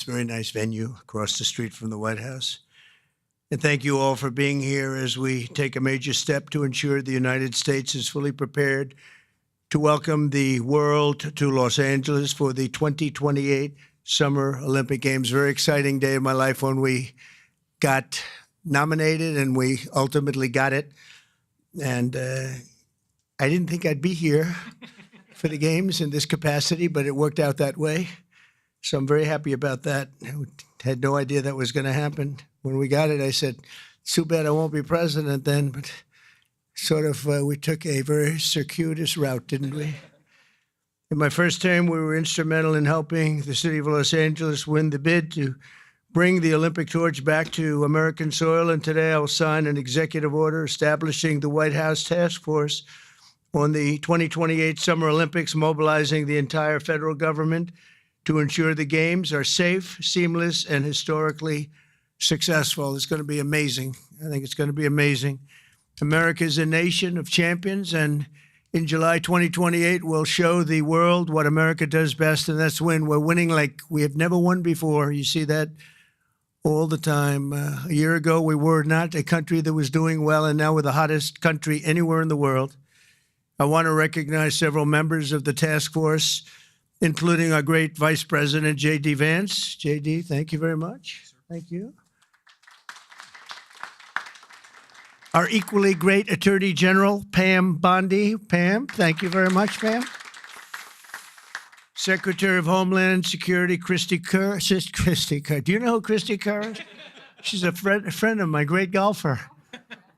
It's a very nice venue across the street from the White House. And thank you all for being here as we take a major step to ensure the United States is fully prepared to welcome the world to Los Angeles for the 2028 Summer Olympic Games. Very exciting day in my life when we got nominated and we ultimately got it. And I didn't think I'd be here for the games in this capacity, but it worked out that way. So I'm very happy about that. I had no idea that was going to happen. When we got it, I said, it's too bad I won't be president then, but sort of we took a very circuitous route, didn't we? In my first term, we were instrumental in helping the city of Los Angeles win the bid to bring the Olympic torch back to American soil. And today I will sign an executive order establishing the White House Task Force on the 2028 Summer Olympics, mobilizing the entire federal government to ensure the games are safe, seamless, and historically successful. It's going to be amazing. I think it's going to be amazing. America is a nation of champions, and in July 2028, we'll show the world what America does best, and that's win. We're winning like we have never won before. You see that all the time. A year ago, we were not a country that was doing well, and now we're the hottest country anywhere in the world. I want to recognize several members of the task force, including our great Vice President, J.D. Vance. J.D., thank you very much. Thank you. Our equally great Attorney General, Pam Bondi. Pam, thank you very much, Pam. Secretary of Homeland Security, Christy Kerr. Christy Kerr. Do you know who Christy Kerr is? She's a friend of mine, great golfer.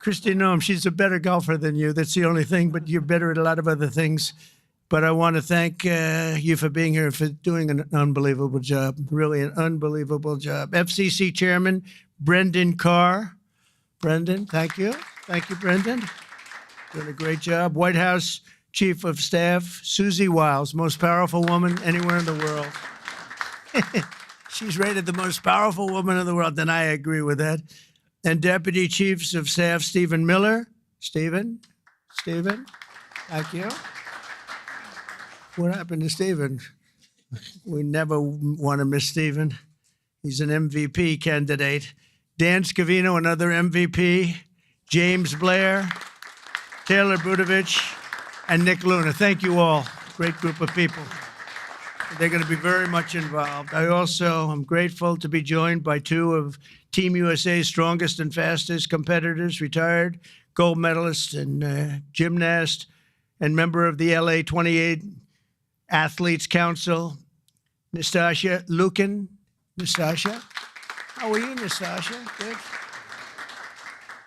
Christy, no, she's a better golfer than you. That's the only thing, but you're better at a lot of other things. But I want to thank you for being here, for doing an unbelievable job, really an unbelievable job. FCC Chairman Brendan Carr. Brendan, thank you. Thank you, Brendan. Doing a great job. White House Chief of Staff Susie Wiles, most powerful woman anywhere in the world. She's rated the most powerful woman in the world, and I agree with that. And Deputy Chiefs of Staff Stephen Miller. Stephen, thank you. What happened to Stephen? We never want to miss Stephen. He's an MVP candidate. Dan Scavino, another MVP. James Blair, Taylor Budovich, and Nick Luna. Thank you all. Great group of people. They're going to be very much involved. I also am grateful to be joined by two of Team USA's strongest and fastest competitors, retired gold medalist and gymnast, and member of the LA 28 Athletes Council, Nastasha Lukin. Nastasha, how are you, Nastasha? Good.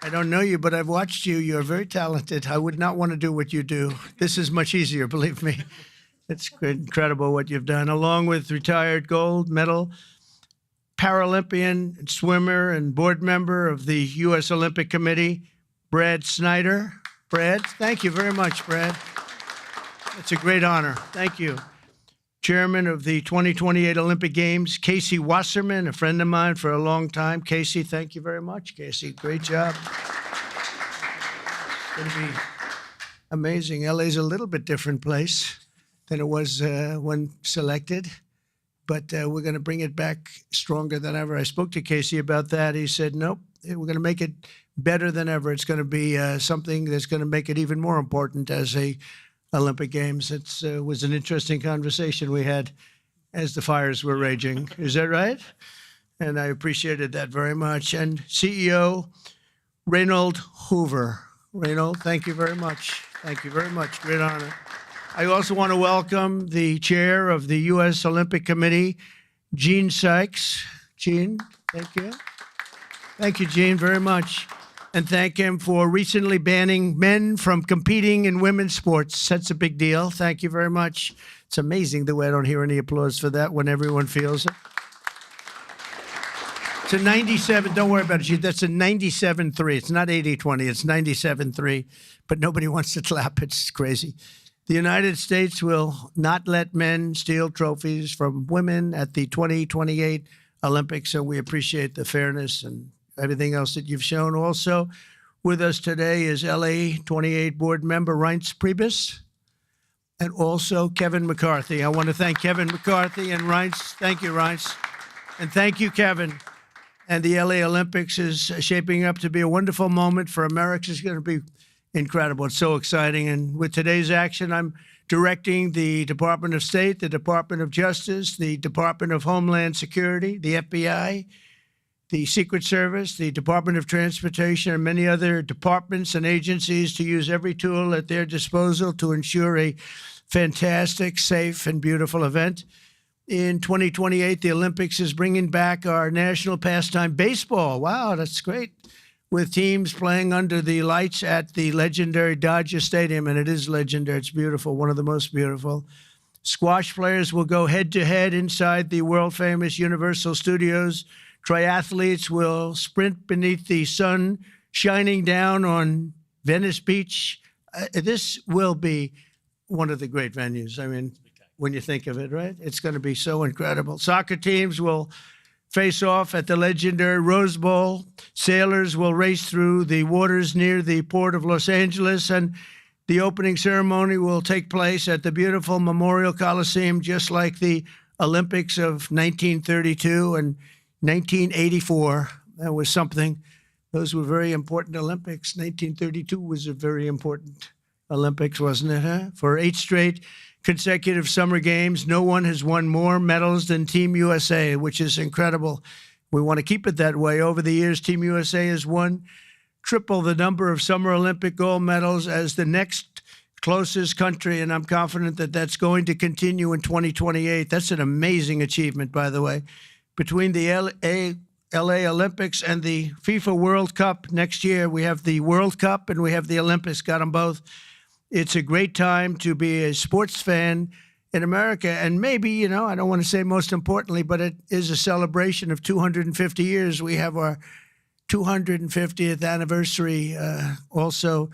I don't know you, but I've watched you. You're very talented. I would not want to do what you do. This is much easier, believe me. It's incredible what you've done, along with retired gold medal Paralympian swimmer and board member of the U.S. Olympic Committee, Brad Snyder. Brad, thank you very much, Brad. It's a great honor. Thank you. Chairman of the 2028 Olympic Games, Casey Wasserman, a friend of mine for a long time. Casey, thank you very much. Casey, great job. It's going to be amazing. LA's a little bit different place than it was when selected, but we're going to bring it back stronger than ever. I spoke to Casey about that. He said, nope, we're going to make it better than ever. It's going to be something that's going to make it even more important as a Olympic Games. It was an interesting conversation we had as the fires were raging. Is that right? And I appreciated that very much. And CEO Reynold Hoover. Reynold, thank you very much. Thank you very much. Great honor. I also want to welcome the chair of the U.S. Olympic Committee, Gene Sykes. Gene, thank you. Thank you, Gene, very much. And thank him for recently banning men from competing in women's sports. That's a big deal. Thank you very much. It's amazing the way I don't hear any applause for that when everyone feels it. It's a 97, don't worry about it. That's a 97-3. It's not 80-20, it's 97-3. But nobody wants to clap. It's crazy. The United States will not let men steal trophies from women at the 2028 Olympics, so we appreciate the fairness and everything else that you've shown. Also with us today is LA 28 board member Reince Priebus, and also Kevin McCarthy. I want to thank Kevin McCarthy and Reince. Thank you, Reince. And thank you, Kevin. And the LA Olympics is shaping up to be a wonderful moment for America. It's going to be incredible. It's so exciting. And with today's action, I'm directing the Department of State, the Department of Justice, the Department of Homeland Security, the FBI, the Secret Service, the Department of Transportation, and many other departments and agencies to use every tool at their disposal to ensure a fantastic, safe, and beautiful event. In 2028, the Olympics is bringing back our national pastime, baseball. Wow, that's great. With teams playing under the lights at the legendary Dodger Stadium, and it is legendary. It's beautiful, one of the most beautiful. Squash players will go head-to-head inside the world-famous Universal Studios. Triathletes will sprint beneath the sun shining down on Venice Beach. This will be one of the great venues. I mean, when you think of it, right? It's going to be so incredible. Soccer teams will face off at the legendary Rose Bowl. Sailors will race through the waters near the port of Los Angeles, and the opening ceremony will take place at the beautiful Memorial Coliseum, just like the Olympics of 1932 and 1984. That was something. Those were very important Olympics. 1932 was a very important Olympics, wasn't it, huh? For 8 straight consecutive summer games, no one has won more medals than Team USA, which is incredible. We want to keep it that way. Over the years, Team USA has won triple the number of Summer Olympic gold medals as the next closest country, and I'm confident that that's going to continue in 2028. That's an amazing achievement, by the way. Between the LA Olympics and the FIFA World Cup next year, we have the World Cup and we have the Olympics, got them both. It's a great time to be a sports fan in America. And maybe, I don't want to say most importantly, but it is a celebration of 250 years. We have our 250th anniversary also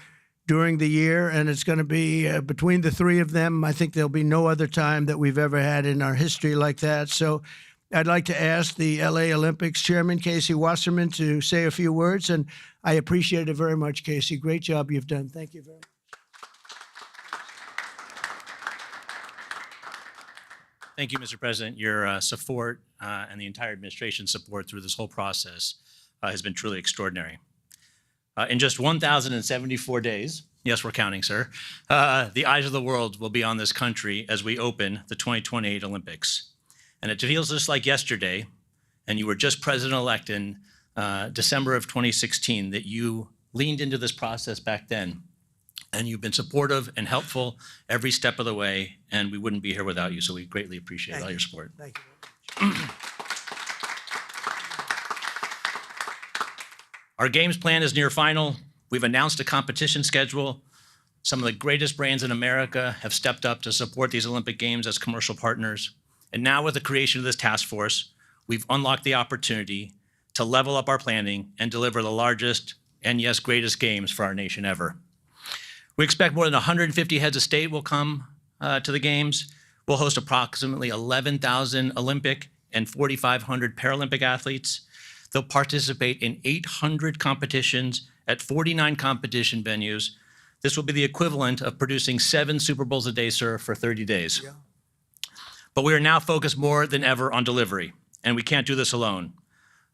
during the year. And it's going to be between the three of them. I think there'll be no other time that we've ever had in our history like that. So I'd like to ask the LA Olympics Chairman, Casey Wasserman, to say a few words. And I appreciate it very much, Casey. Great job you've done. Thank you very much. Thank you, Mr. President. Your support and the entire administration's support through this whole process has been truly extraordinary. In just 1,074 days, yes, we're counting, sir, the eyes of the world will be on this country as we open the 2028 Olympics. And it feels just like yesterday, and you were just president-elect in December of 2016, that you leaned into this process back then. And you've been supportive and helpful every step of the way, and we wouldn't be here without you, so we greatly appreciate all your support. Thank you very much. Our games plan is near final. We've announced a competition schedule. Some of the greatest brands in America have stepped up to support these Olympic Games as commercial partners. And now with the creation of this task force, we've unlocked the opportunity to level up our planning and deliver the largest and, yes, greatest games for our nation ever. We expect more than 150 heads of state will come to the Games. We'll host approximately 11,000 Olympic and 4,500 Paralympic athletes. They'll participate in 800 competitions at 49 competition venues. This will be the equivalent of producing 7 Super Bowls a day, sir, for 30 days. Yeah. But we are now focused more than ever on delivery, and we can't do this alone.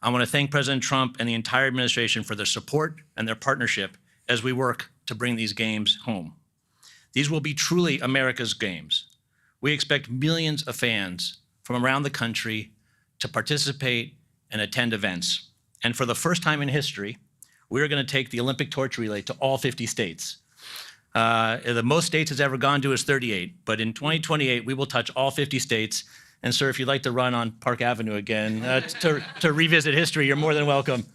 I want to thank President Trump and the entire administration for their support and their partnership as we work to bring these games home. These will be truly America's games. We expect millions of fans from around the country to participate and attend events. And for the first time in history, we're going to take the Olympic torch relay to all 50 states. The most states it's ever gone to is 38, but in 2028, we will touch all 50 states. And sir, if you'd like to run on Park Avenue again to revisit history, you're more than welcome.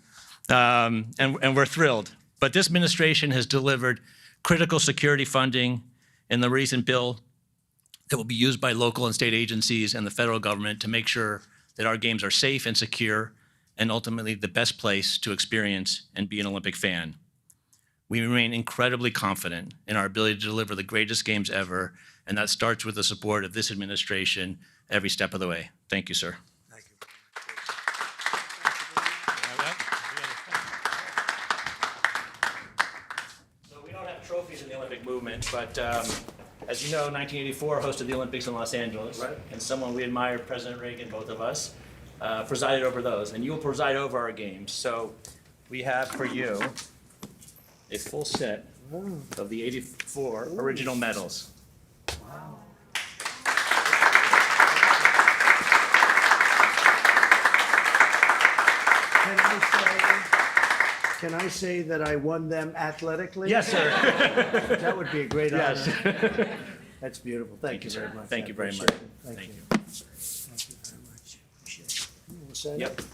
And we're thrilled. But this administration has delivered critical security funding in the recent bill that will be used by local and state agencies and the federal government to make sure that our games are safe and secure and ultimately the best place to experience and be an Olympic fan. We remain incredibly confident in our ability to deliver the greatest games ever, and that starts with the support of this administration every step of the way. Thank you, sir. Thank you. So we don't have trophies in the Olympic movement, but as you know, 1984 hosted the Olympics in Los Angeles, right? And someone we admire, President Reagan, both of us. presided over those, and you will preside over our games. So we have for you a full set of the 84 original medals. Can I say that I won them athletically? Yes, sir. That would be a great honor. Yes. That's beautiful. Thank you sir. very much. Thank I you very appreciate much. it. Thank Thank you. you. Thank you very much. Appreciate it. You will sign Yep. it?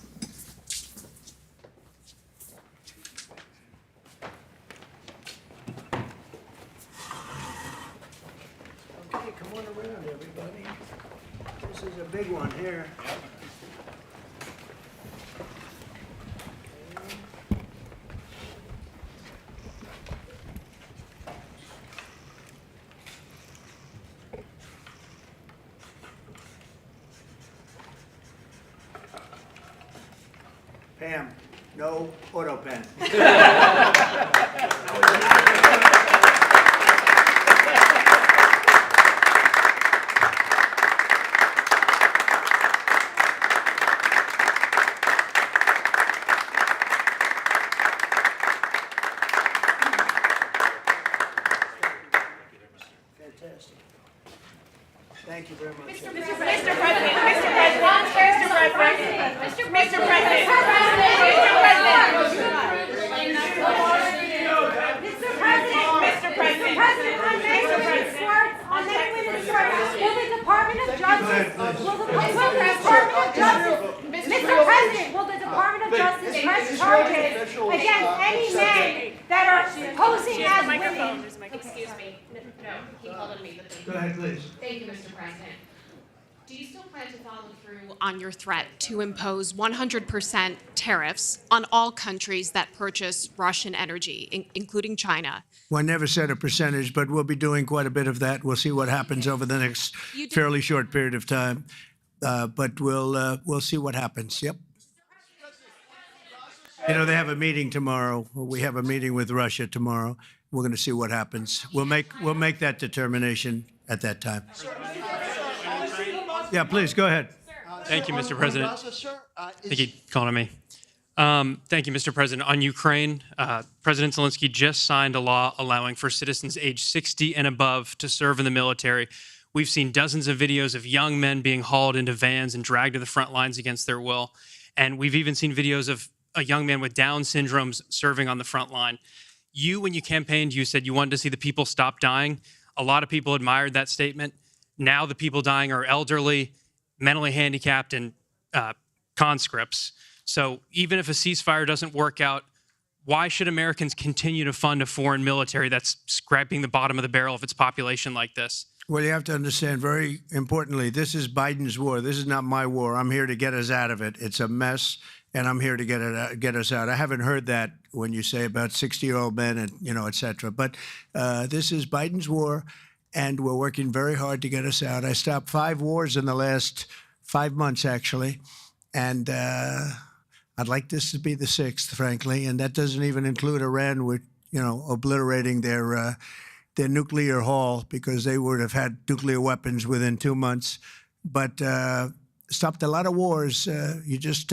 Okay, come on around, everybody. This is a big one here. Pam, no auto pen. Fantastic. Thank you very much. Mr. President, Mr. President, Mr. President, Mr. President, on many women's shorts, will the Department of Justice, Mr. President, will the Department of Justice press charges against any men that are posing as women? Excuse me, no, he called on me. Go ahead, please. Thank you, Mr. President. Do you still plan to follow through on your threat to impose 100% tariffs on all countries that purchase Russian energy, including China? Well, I never said a percentage, but we'll be doing quite a bit of that. We'll see what happens over the next fairly short period of time. But we'll see what happens. Yep. You know, they have a meeting tomorrow. We have a meeting with Russia tomorrow. We're going to see what happens. We'll make that determination at that time. Yeah, please go ahead. Thank you, Mr. President. Thank you for calling me. Thank you, Mr. President. On Ukraine, President Zelensky just signed a law allowing for citizens age 60 and above to serve in the military. We've seen dozens of videos of young men being hauled into vans and dragged to the front lines against their will. And we've even seen videos of a young man with Down syndrome serving on the front line. You, when you campaigned, you said you wanted to see the people stop dying. A lot of people admired that statement. Now the people dying are elderly, mentally handicapped, and conscripts. So even if a ceasefire doesn't work out, why should Americans continue to fund a foreign military that's scraping the bottom of the barrel of its population like this? Well, you have to understand, very importantly, this is Biden's war. This is not my war. I'm here to get us out of it. It's a mess, and I'm here to get us out. I haven't heard that when you say about 60-year-old men and, et cetera. But this is Biden's war, and we're working very hard to get us out. I stopped 5 wars in the last 5 months, actually, and I'd like this to be the 6th, frankly, and that doesn't even include Iran with, obliterating their nuclear haul, because they would have had nuclear weapons within 2 months. But stopped a lot of wars. You just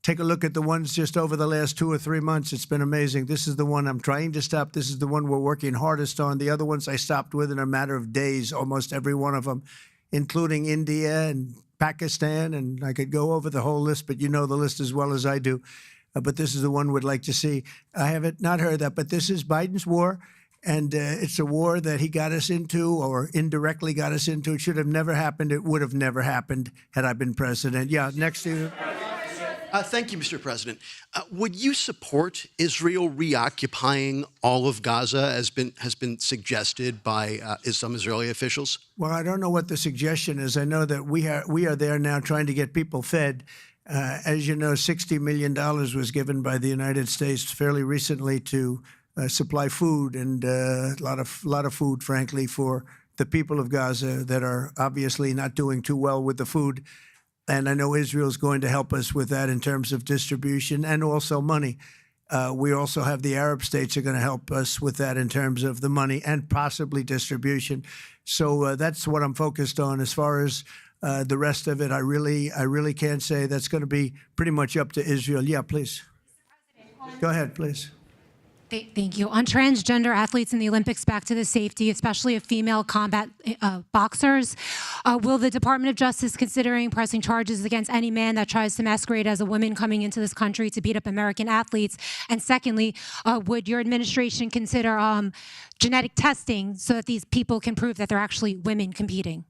take a look at the ones just over the last 2 or 3 months. It's been amazing. This is the one I'm trying to stop. This is the one we're working hardest on. The other ones I stopped within a matter of days, almost every one of them, including India and Pakistan, and I could go over the whole list, but you know the list as well as I do. But this is the one we'd like to see. I haven't not heard that, but this is Biden's war, and it's a war that he got us into, or indirectly got us into. It should have never happened. It would have never happened had I been president. Yeah, next to you. Thank you, Mr. President. Would you support Israel reoccupying all of Gaza, as has been suggested by some Israeli officials? Well, I don't know what the suggestion is. I know that we are there now trying to get people fed. As you know, $60 million was given by the United States fairly recently to supply food, and a lot of food, frankly, for the people of Gaza that are obviously not doing too well with the food. And I know Israel's going to help us with that in terms of distribution and also money. We also have the Arab states are going to help us with that in terms of the money and possibly distribution. So that's what I'm focused on. As far as The rest of it, I really can't say. That's going to be pretty much up to Israel. Yeah, please. Go ahead, please. Thank you. On transgender athletes in the Olympics, back to the safety, especially of female combat boxers, will the Department of Justice considering pressing charges against any man that tries to masquerade as a woman coming into this country to beat up American athletes? And secondly, would your administration consider genetic testing so that these people can prove that they're actually women competing?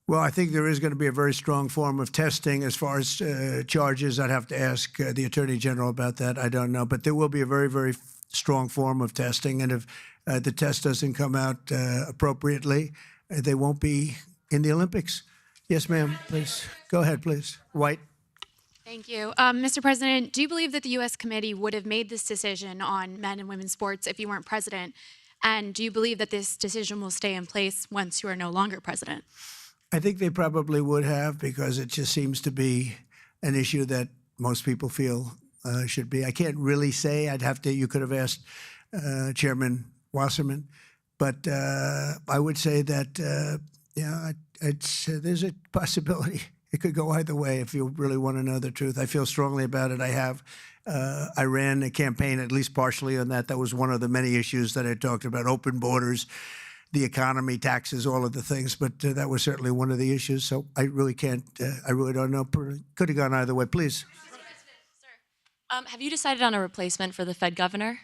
Well, I think there is going to be a very strong form of testing. As far as charges, I'd have to ask the Attorney General about that. I don't know. But there will be a very, very strong form of testing. And if the test doesn't come out appropriately, they won't be in the Olympics. Yes, ma'am, please. Go ahead, please. White. Thank you. Mr. President, do you believe that the U.S. committee would have made this decision on men and women's sports if you weren't president? And do you believe that this decision will stay in place once you are no longer president? I think they probably would have, because it just seems to be an issue that most people feel should be. I can't really say. You could have asked Chairman Wasserman. But I would say that, there's a possibility. It could go either way if you really want to know the truth. I feel strongly about it. I ran a campaign, at least partially on that. That was one of the many issues that I talked about: open borders, the economy, taxes, all of the things. But that was certainly one of the issues. So I really can't, I really don't know. Could have gone either way. Please. Have you decided on a replacement for the Fed governor?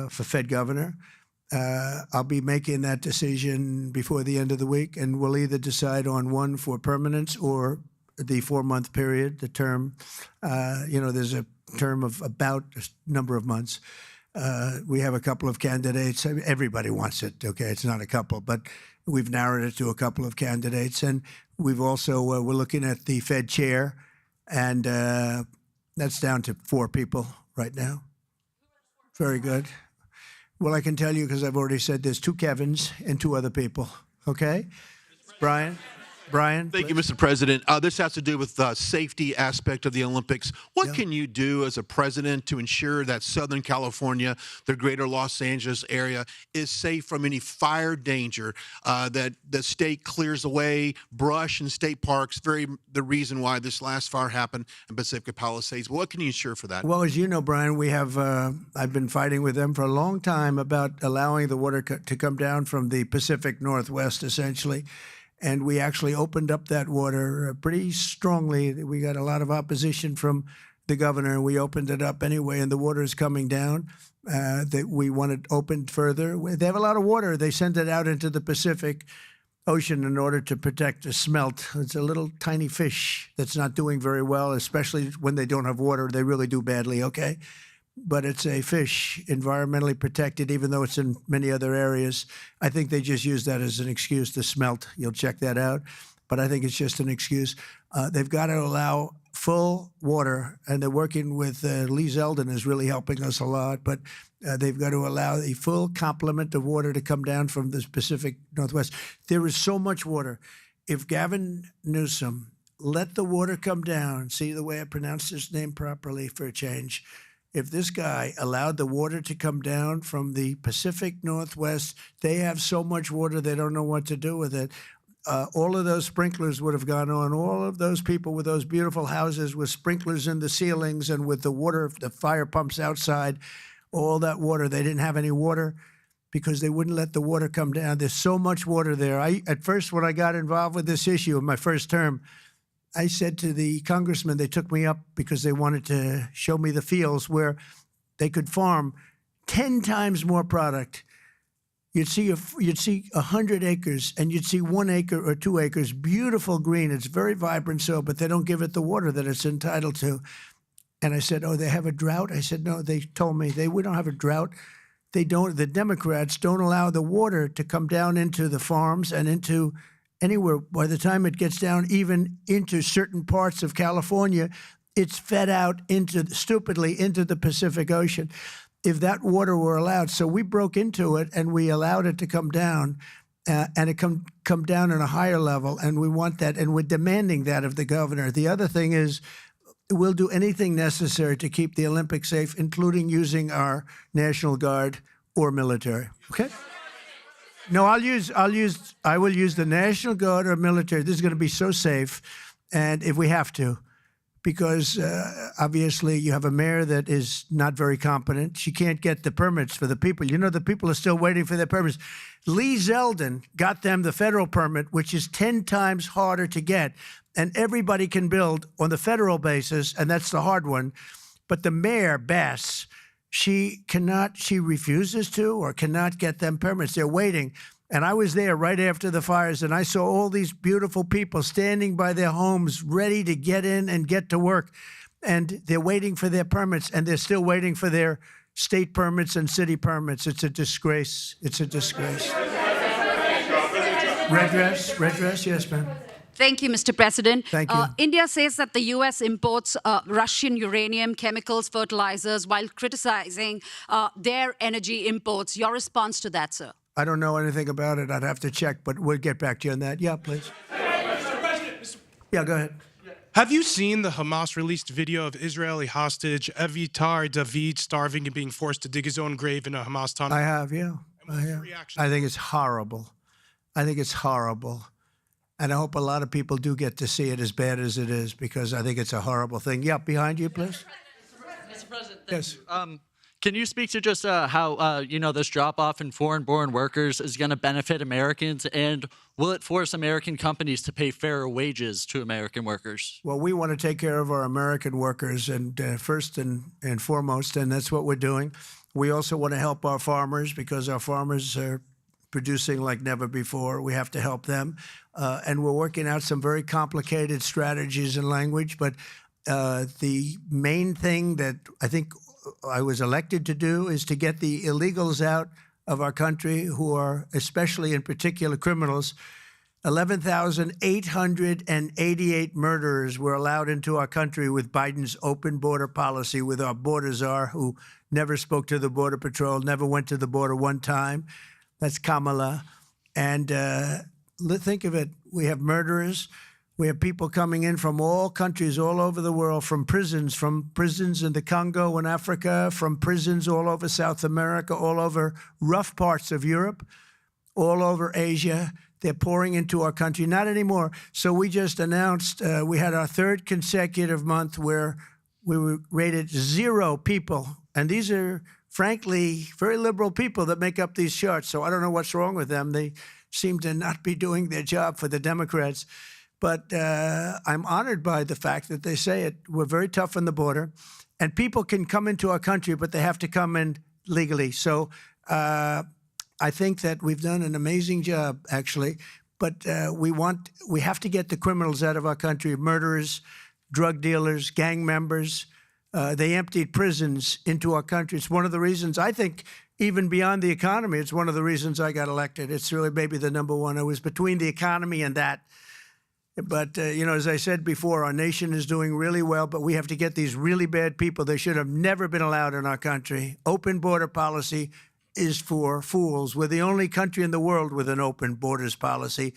For Fed governor, I'll be making that decision before the end of the week, and we'll either decide on one for permanence or the 4-month period, the term. There's a term of about a number of months. We have a couple of candidates. I mean, everybody wants it, okay? It's not a couple, but we've narrowed it to a couple of candidates. And we've also, we're looking at the Fed chair, and that's down to 4 people right now. Very good. Well, I can tell you, because I've already said there's 2 Kevins and 2 other people, okay? Brian? Thank you, Mr. President. This has to do with the safety aspect of the Olympics. What can you do as a president to ensure that Southern California, the greater Los Angeles area, is safe from any fire danger, that the state clears away brush in state parks, the reason why this last fire happened in Pacific Palisades? What can you ensure for that? Well, as you know, Brian, we have, I've been fighting with them for a long time about allowing the water to come down from the Pacific Northwest, essentially. And we actually opened up that water pretty strongly. We got a lot of opposition from the governor, and we opened it up anyway, and the water is coming down. That we want it opened further. They have a lot of water. They send it out into the Pacific Ocean in order to protect the smelt. It's a little tiny fish that's not doing very well, especially when they don't have water. They really do badly, okay? But it's a fish, environmentally protected, even though it's in many other areas. I think they just use that as an excuse to smelt. You'll check that out. But I think it's just an excuse. They've got to allow full water, and they're working with Lee Zeldin is really helping us a lot. But they've got to allow a full complement of water to come down from the Pacific Northwest. There is so much water. If Gavin Newsom let the water come down, see the way I pronounced his name properly for a change, if this guy allowed the water to come down from the Pacific Northwest, they have so much water they don't know what to do with it. All of those sprinklers would have gone on. All of those people with those beautiful houses with sprinklers in the ceilings and with the water, the fire pumps outside, all that water, they didn't have any water because they wouldn't let the water come down. There's so much water there. At first, when I got involved with this issue in my first term, I said to the congressman, they took me up because they wanted to show me the fields where they could farm 10 times more product. You'd see 100 acres, and you'd see 1 acre or 2 acres, beautiful green. It's very vibrant soil, but they don't give it the water that it's entitled to. And I said, oh, they have a drought? I said, no, they told me we don't have a drought. They don't. The Democrats don't allow the water to come down into the farms and into anywhere. By the time it gets down even into certain parts of California, it's fed out stupidly into the Pacific Ocean. If that water were allowed, so we broke into it and we allowed it to come down, and it come down at a higher level, and we want that, and we're demanding that of the governor. The other thing is, we'll do anything necessary to keep the Olympics safe, including using our National Guard or military. Okay? No, I will use the National Guard or military. This is going to be so safe, and if we have to, because obviously you have a mayor that is not very competent. She can't get the permits for the people. You know, the people are still waiting for their permits. Lee Zeldin got them the federal permit, which is 10 times harder to get, and everybody can build on the federal basis, and that's the hard one. But the mayor, Bass, she refuses to or cannot get them permits. They're waiting. And I was there right after the fires, and I saw all these beautiful people standing by their homes, ready to get in and get to work. And they're waiting for their permits, and they're still waiting for their state permits and city permits. It's a disgrace. It's a disgrace. Redress, yes, ma'am. Thank you, Mr. President. Thank you. India says that the U.S. imports Russian uranium, chemicals, fertilizers, while criticizing their energy imports. Your response to that, sir? I don't know anything about it. I'd have to check, but we'll get back to you on that. Yeah, please. Mr. President, Yeah, go ahead. have you seen the Hamas-released video of Israeli hostage Avitar David starving and being forced to dig his own grave in a Hamas tunnel? I have, yeah. I have. I think it's horrible. I think it's horrible. And I hope a lot of people do get to see it, as bad as it is, because I think it's a horrible thing. Yeah, behind you, please. Mr. President, Yes. Can you speak to just how, this drop-off in foreign-born workers is going to benefit Americans, and will it force American companies to pay fairer wages to American workers? Well, we want to take care of our American workers, and first and foremost, and that's what we're doing. We also want to help our farmers, because our farmers are producing like never before. We have to help them. And we're working out some very complicated strategies and language, but the main thing that I think I was elected to do is to get the illegals out of our country, who are especially in particular criminals. 11,888 murderers were allowed into our country with Biden's open border policy, with our border czar, who never spoke to the Border Patrol, never went to the border one time. That's Kamala. And think of it. We have murderers. We have people coming in from all countries all over the world, from prisons in the Congo and Africa, from prisons all over South America, all over rough parts of Europe, all over Asia. They're pouring into our country. Not anymore. So we just announced we had our third consecutive month where we were rated 0 people. And these are, frankly, very liberal people that make up these charts. So I don't know what's wrong with them. They seem to not be doing their job for the Democrats. But I'm honored by the fact that they say it. We're very tough on the border, and people can come into our country, but they have to come in legally. So I think that we've done an amazing job, actually. But we have to get the criminals out of our country: murderers, drug dealers, gang members. They emptied prisons into our country. It's one of the reasons, I think, even beyond the economy, it's one of the reasons I got elected. It's really maybe the number one. I was between the economy and that. But, as I said before, our nation is doing really well, but we have to get these really bad people. They should have never been allowed in our country. Open border policy is for fools. We're the only country in the world with an open borders policy,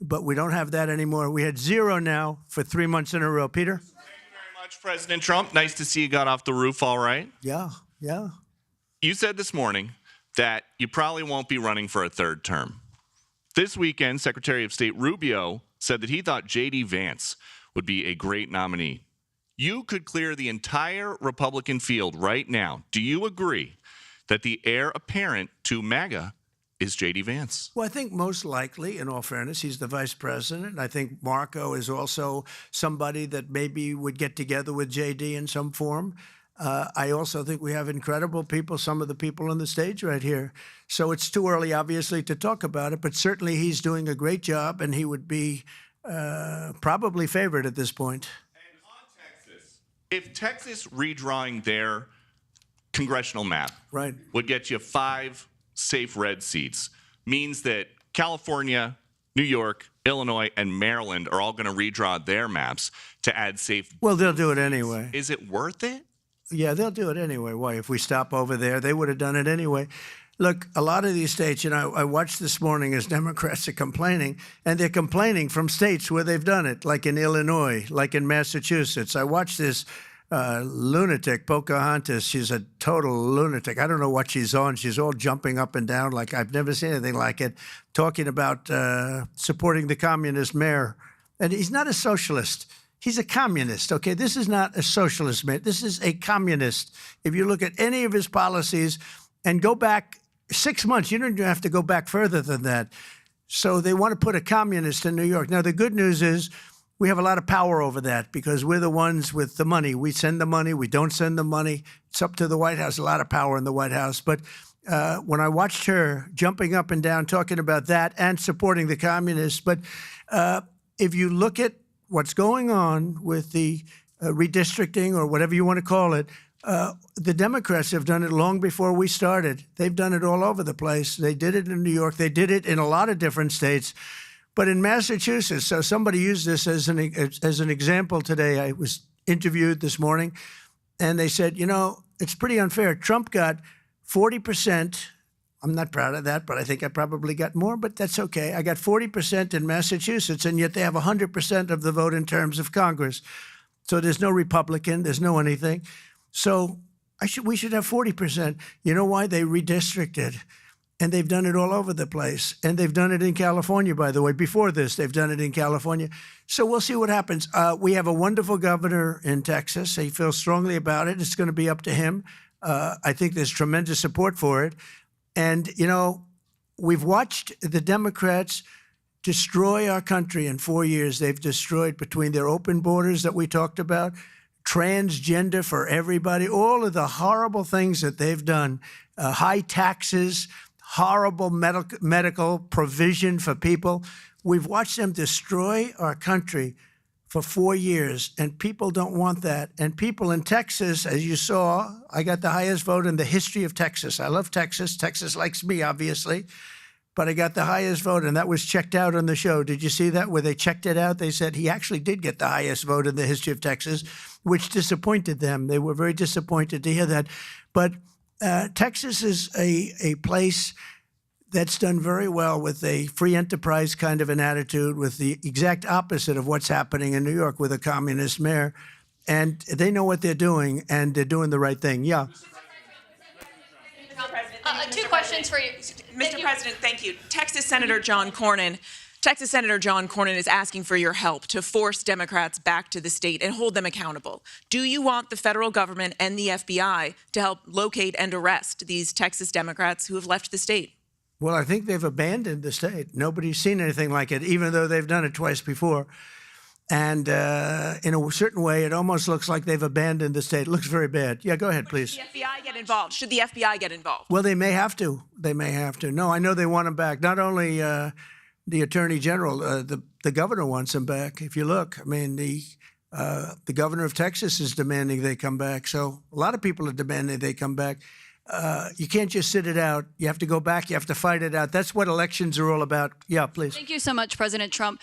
but we don't have that anymore. We had 0 now for 3 months in a row. Peter? Thank you very much, President Trump. Nice to see you got off the roof all right. Yeah. You said this morning that you probably won't be running for a third term. This weekend, Secretary of State Rubio said that he thought J.D. Vance would be a great nominee. You could clear the entire Republican field right now. Do you agree that the heir apparent to MAGA is J.D. Vance? Well, I think most likely, in all fairness, he's the vice president. I think Marco is also somebody that maybe would get together with J.D. in some form. I also think we have incredible people, some of the people on the stage right here. So it's too early, obviously, to talk about it, but certainly he's doing a great job, and he would be probably favored at this point. And on Texas, if Texas redrawing their congressional map would get you 5 safe red seats, means that California, New York, Illinois, and Maryland are all going to redraw their maps to add safe. Well, they'll do it anyway. Is it worth it? Yeah, they'll do it anyway. Why? If we stop over there, they would have done it anyway. Look, a lot of these states, I watched this morning as Democrats are complaining, and they're complaining from states where they've done it, like in Illinois, like in Massachusetts. I watched this. lunatic, Pocahontas. She's a total lunatic. I don't know what she's on. She's all jumping up and down like I've never seen anything like it, talking about supporting the communist mayor. And he's not a socialist. He's a communist, okay? This is not a socialist man. This is a communist. If you look at any of his policies and go back 6 months, you don't even have to go back further than that. So they want to put a communist in New York. Now, the good news is we have a lot of power over that because we're the ones with the money. We send the money. We don't send the money. It's up to the White House, a lot of power in the White House. But when I watched her jumping up and down talking about that and supporting the communists, but if you look at what's going on with the redistricting or whatever you want to call it, the Democrats have done it long before we started. They've done it all over the place. They did it in New York. They did it in a lot of different states. But in Massachusetts, so somebody used this as an example today. I was interviewed this morning, and they said, you know, it's pretty unfair. Trump got 40%. I'm not proud of that, but I think I probably got more, but that's okay. I got 40% in Massachusetts, and yet they have 100% of the vote in terms of Congress. So there's no Republican, there's no anything. So we should have 40%. You know why? They redistricted, and they've done it all over the place. And they've done it in California, by the way. Before this, they've done it in California. So we'll see what happens. We have a wonderful governor in Texas. He feels strongly about it. It's going to be up to him. I think there's tremendous support for it. And, you know, we've watched the Democrats destroy our country in 4 years. They've destroyed, between their open borders that we talked about, transgender for everybody, all of the horrible things that they've done, high taxes, horrible medical provision for people. We've watched them destroy our country for 4 years, and people don't want that. And people in Texas, as you saw, I got the highest vote in the history of Texas. I love Texas. Texas likes me, obviously. But I got the highest vote, and that was checked out on the show. Did you see that, where they checked it out? They said he actually did get the highest vote in the history of Texas, which disappointed them. They were very disappointed to hear that. But Texas is a place that's done very well with a free enterprise kind of an attitude, with the exact opposite of what's happening in New York with a communist mayor. And they know what they're doing, and they're doing the right thing. Yeah. Two questions for you. Mr. President, thank you. Texas Senator John Cornyn is asking for your help to force Democrats back to the state and hold them accountable. Do you want the federal government and the FBI to help locate and arrest these Texas Democrats who have left the state? Well, I think they've abandoned the state. Nobody's seen anything like it, even though they've done it twice before. And in a certain way, it almost looks like they've abandoned the state. It looks very bad. Yeah, go ahead, please. Should the FBI get involved? Should the FBI get involved? Well, they may have to. They may have to. No, I know they want them back. Not only the Attorney General, the governor wants them back. If you look, I mean, the governor of Texas is demanding they come back. So a lot of people are demanding they come back. You can't just sit it out. You have to go back. You have to fight it out. That's what elections are all about. Yeah, please. Thank you so much, President Trump.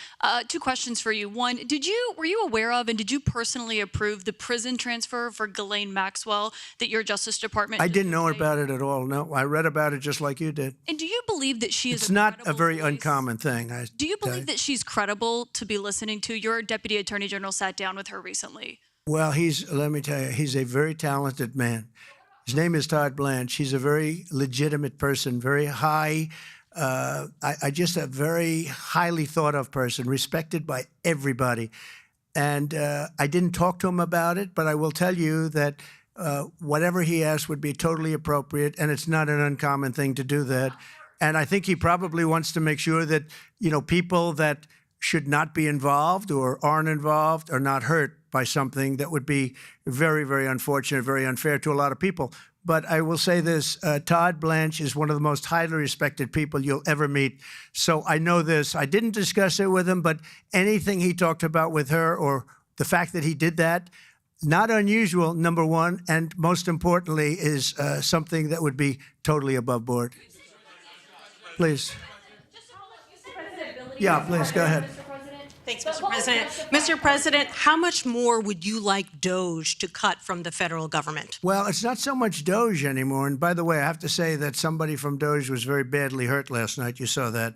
Two questions for you. One, were you aware of and did you personally approve the prison transfer for Ghislaine Maxwell that your Justice Department? I didn't know about it at all. No, I read about it just like you did. And do you believe that she is? It's not a very uncommon thing. Do you believe that she's credible to be listening to? Your Deputy Attorney General sat down with her recently. Well, let me tell you, he's a very talented man. His name is Todd Blanche. He's a very legitimate person, very high, just a very highly thought of person, respected by everybody. And I didn't talk to him about it, but I will tell you that whatever he asked would be totally appropriate, and it's not an uncommon thing to do that. And I think he probably wants to make sure that, people that should not be involved or aren't involved are not hurt by something that would be very, very unfortunate, very unfair to a lot of people. But I will say this, Todd Blanche is one of the most highly respected people you'll ever meet. So I know this. I didn't discuss it with him, but anything he talked about with her, or the fact that he did that, not unusual, number one, and most importantly is something that would be totally above board. Please. Yeah, please, go ahead. Thanks, Mr. President. Mr. President, how much more would you like DOGE to cut from the federal government? Well, it's not so much DOGE anymore. And by the way, I have to say that somebody from DOGE was very badly hurt last night. You saw that.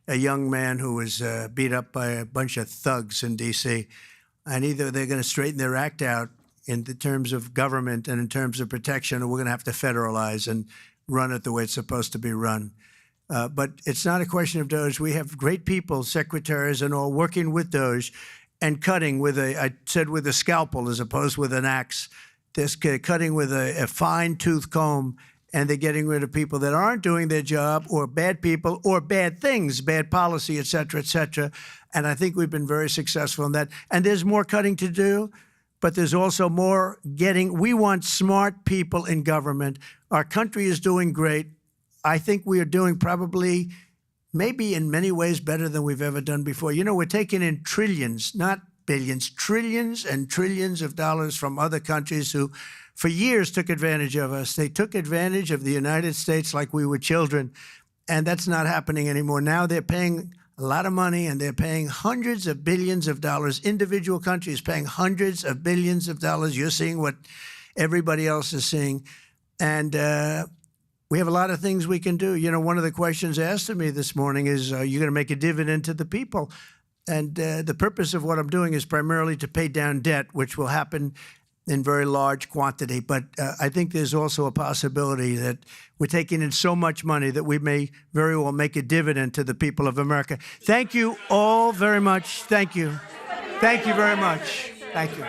A young man who was beat up by a bunch of thugs in D.C. And either they're going to straighten their act out, in the terms of government and in terms of protection, or we're going to have to federalize and run it the way it's supposed to be run. But it's not a question of DOGE. We have great people, secretaries and all, working with DOGE and cutting with I said with a scalpel as opposed with an axe. They're cutting with a fine-tooth comb, and they're getting rid of people that aren't doing their job, or bad people, or bad things, bad policy, et cetera, et cetera. And I think we've been very successful in that. And there's more cutting to do, but there's also more getting. We want smart people in government. Our country is doing great. I think we are doing probably, maybe in many ways, better than we've ever done before. You know, we're taking in trillions, not billions, trillions and trillions of dollars from other countries who for years took advantage of us. They took advantage of the United States like we were children, and that's not happening anymore. Now they're paying a lot of money, and they're paying hundreds of billions of dollars. Individual countries paying hundreds of billions of dollars. You're seeing what everybody else is seeing. And we have a lot of things we can do. You know, one of the questions asked of me this morning is, are you going to make a dividend to the people? And the purpose of what I'm doing is primarily to pay down debt, which will happen in very large quantity. But I think there's also a possibility that we're taking in so much money that we may very well make a dividend to the people of America. Thank you all very much. Thank you. Thank you very much. Thank you.